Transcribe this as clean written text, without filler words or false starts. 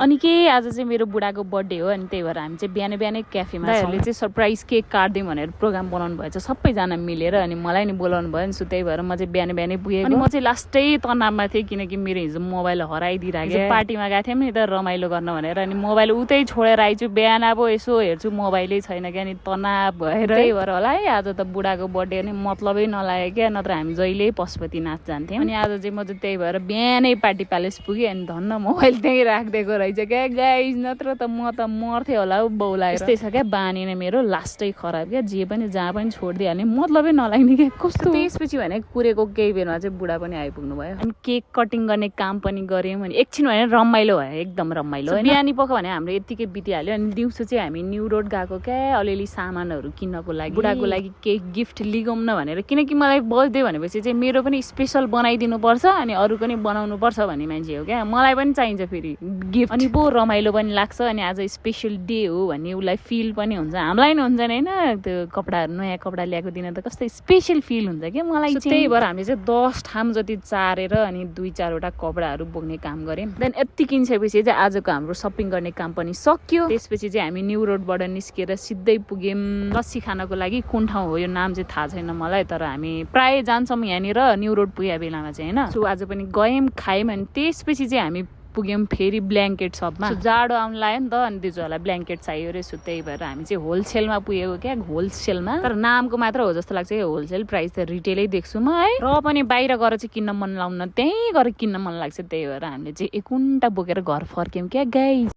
अनि के आज चाहिँ मेरो बुढाको बर्थडे हो अनि त्यही भएर हामी चाहिँ बिहानै बिहानै क्याफेमा दाइहरूले चाहिँ सरप्राइज केक काट्दिउँ भनेर प्रोग्राम बनाउनु भएछ सबैजना मिलेर अनि मलाई नि बोलाउनु भयो नि सो त्यही भएर म चाहिँ बिहानै बिहानै पुगेँ अनि म चाहिँ लास्टै तनावमा थिएँ किनकि मेरो हिजो मोबाइल हराइदिइराखेँ पार्टीमा गएको थियौँ नि त रमाइलो गर्न भनेर अनि मोबाइल उतै छोडेर आइछु बिहान अब यसो हेर्छु मोबाइलै छैन क्या अनि तनाव भएर त्यही भएर होला है आज त बुढाको बर्थडे अनि मतलबै नलाग्यो क्या नत्र हामी जहिले पशुपतिनाथ जान्थ्यौँ अनि आज चाहिँ म चाहिँ त्यही भएर बिहानै पार्टी प्यालेस पुगेँ अनि धन्न मोबाइल त्यहीँ राखिदिएको रहेछ क्या गाइज नत्र त म त मर्थेँ होला हौ बौलाएर यस्तै छ क्या बानी नै मेरो लास्टै खराब क्या जे पनि जहाँ पनि छोडिदिइहाल्ने मतलबै नलाग्ने क्या कस्तो त्यसपछि भने कुरेको केही बेरमा चाहिँ बुढा पनि आइपुग्नु भयो अनि केक कटिङ गर्ने काम पनि गऱ्यौँ अनि एकछिन भने रमाइलो भयो एकदम रमाइलो बिहानी पख भने हाम्रो यत्तिकै बितिहाल्यो अनि दिउँसो चाहिँ हामी न्यू रोड गएको क्या अलिअलि सामानहरू किन्नको लागि बुढाको लागि केक गिफ्ट लिगौँ न भनेर किनकि मलाई बर्थडे भनेपछि चाहिँ मेरो पनि स्पेसल बनाइदिनु पर्छ अनि अरू पनि बनाउनु पर्छ भन्ने मान्छे हो क्या मलाई पनि चाहिन्छ फेरि गिफ्ट अनि पो रमाइलो पनि लाग्छ अनि आज स्पेसल डे हो भन्ने उसलाई फिल पनि हुन्छ हामीलाई नि हुन्छ नि होइन त्यो कपडाहरू नयाँ कपडा ल्याएको दिन त कस्तो स्पेसल फिल हुन्छ क्या मलाई त्यही भएर हामीले चाहिँ 10 ठाम जति चारेर अनि 2-4वटा कपडाहरू बोक्ने काम गऱ्यौँ देन यति किनिसकेपछि चाहिँ आजको हाम्रो सपिङ गर्ने काम पनि सक्यो त्यसपछि चाहिँ हामी न्यू रोडबाट निस्केर सिधै पुग्यौँ लस्सी खानको लागि कुन ठाउँ हो यो नाम चाहिँ थाहा छैन मलाई तर हामी प्राय जान्छौँ यहाँनिर न्यू रोड पुगे बेलामा चाहिँ होइन सो आज पनि गयौँ खायौँ अनि त्यसपछि चाहिँ हामी पुग्यौँ फेरि ब्ल्याङ्केट सपमा जाडो आउनु लाग्यो नि त अनि दिजुहरूलाई ब्ल्याङ्केट चाहियो रे सो त्यही भएर हामी चाहिँ होलसेलमा पुगेको क्या होलसेलमा तर नामको मात्र हो जस्तो लाग्छ कि होलसेल प्राइस त रिटेलै देख्छु म है र पनि बाहिर गएर चाहिँ किन्न मन लाउन त्यहीँ गएर किन्न मन लाग्छ त्यही भएर हामीले चाहिँ 1 कुन्टा बोकेर घर फर्क्यौँ क्या गाइस